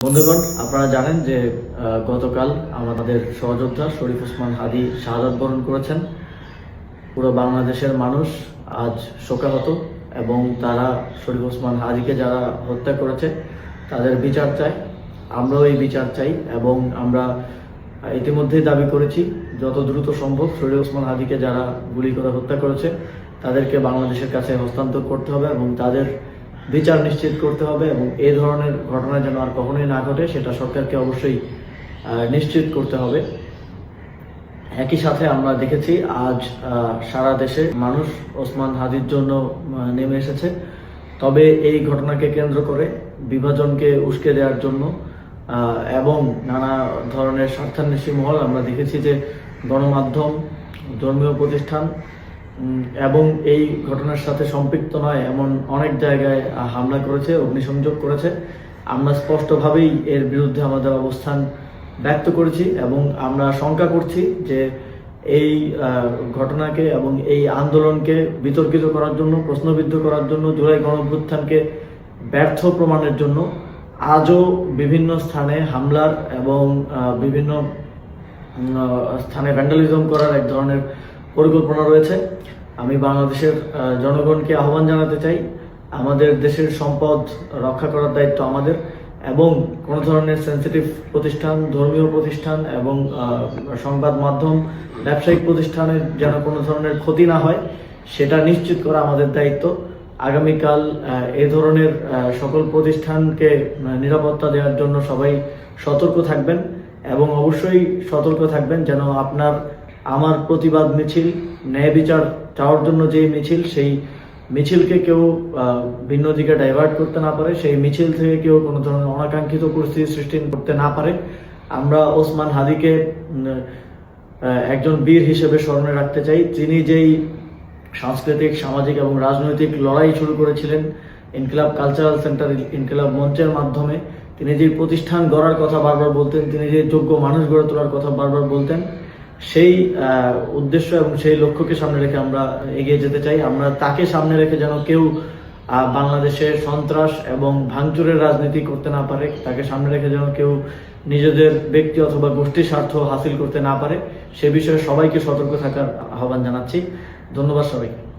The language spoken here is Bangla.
বন্ধুগণ, আপনারা জানেন যে গতকাল আমাদের সহযোদ্ধা শরীফ ওসমান হাদী শাহাদাত বরণ করেছেন। পুরো বাংলাদেশের মানুষ আজ শোকাহত এবং তারা শরীফ ওসমান হাদীকে যারা হত্যা করেছে তাদের বিচার চায়। আমরাও এই বিচার চাই এবং আমরা ইতিমধ্যেই দাবি করেছি যত দ্রুত সম্ভব শরীফ ওসমান হাদীকে যারা গুলি করে হত্যা করেছে তাদেরকে বাংলাদেশের কাছে হস্তান্তর করতে হবে এবং তাদের বিচার নিশ্চিত করতে হবে এবং এই ধরনের ঘটনা যেন আর কখনোই না ঘটে সেটা সরকারকে অবশ্যই নিশ্চিত করতে হবে। একই সাথে আমরা দেখেছি আজ সারা দেশে মানুষ ওসমান হাদীর জন্য নেমে এসেছে। তবে এই ঘটনাকে কেন্দ্র করে বিভাজনকে উস্কে দেওয়ার জন্য এবং নানা ধরনের স্বার্থান্বেষী মহল আমরা দেখেছি যে গণমাধ্যম, ধর্মীয় প্রতিষ্ঠান এবং এই ঘটনার সাথে সম্পৃক্ত নয় এমন অনেক জায়গায় হামলা করেছে, অগ্নিসংযোগ করেছে। আমরা স্পষ্টভাবেই এর বিরুদ্ধে আমাদের অবস্থান ব্যক্ত করেছি এবং আমরা শঙ্কা করছি যে এই ঘটনাকে এবং এই আন্দোলনকে বিতর্কিত করার জন্য, প্রশ্নবিদ্ধ করার জন্য, জুলাই গণঅভ্যুত্থানকে ব্যর্থ প্রমাণের জন্য আজও বিভিন্ন স্থানে হামলার এবং বিভিন্ন স্থানে ভ্যান্ডালিজম করার এক ধরনের পরিকল্পনা রয়েছে। আমি বাংলাদেশের জনগণকে আহ্বান জানাতে চাই, আমাদের দেশের সম্পদ রক্ষা করার দায়িত্ব আমাদের এবং কোনো ধরনের সেন্সিটিভ প্রতিষ্ঠান, ধর্মীয় প্রতিষ্ঠান এবং সংবাদ মাধ্যম, ব্যবসায়িক প্রতিষ্ঠানের যেন কোনো ধরনের ক্ষতি না হয় সেটা নিশ্চিত করা আমাদের দায়িত্ব। আগামীকাল এই ধরনের সকল প্রতিষ্ঠানকে নিরাপত্তা দেওয়ার জন্য সবাই সতর্ক থাকবেন এবং অবশ্যই সতর্ক থাকবেন যেন আমার প্রতিবাদ মিছিল, ন্যায় বিচার চাওয়ার জন্য যে মিছিল, সেই মিছিলকে কেউ ভিন্ন দিকে ডাইভার্ট করতে না পারে, সেই মিছিল থেকে কেউ কোনো ধরনের অনাকাঙ্ক্ষিত পরিস্থিতি সৃষ্টি করতে না পারে। আমরা ওসমান হাদীকে একজন বীর হিসেবে স্মরণে রাখতে চাই। তিনি যেই সাংস্কৃতিক, সামাজিক এবং রাজনৈতিক লড়াই শুরু করেছিলেন ইনকিলাব কালচারাল সেন্টার, ইনকিলাব মঞ্চের মাধ্যমে, তিনি যে প্রতিষ্ঠান গড়ার কথা বারবার বলতেন, তিনি যে যোগ্য মানুষ গড়ে তোলার কথা বারবার বলতেন, সেই উদ্দেশ্য এবং সেই লক্ষ্যকে সামনে রেখে আমরা এগিয়ে যেতে চাই। আমরা তাকে সামনে রেখে যেন কেউ বাংলাদেশে সন্ত্রাস এবং ভাঙচুরের রাজনীতি করতে না পারে, তাকে সামনে রেখে যেন কেউ নিজেদের ব্যক্তি অথবা গোষ্ঠী স্বার্থ হাসিল করতে না পারে, সে বিষয়ে সবাইকে সতর্ক থাকার আহ্বান জানাচ্ছি। ধন্যবাদ সবাইকে।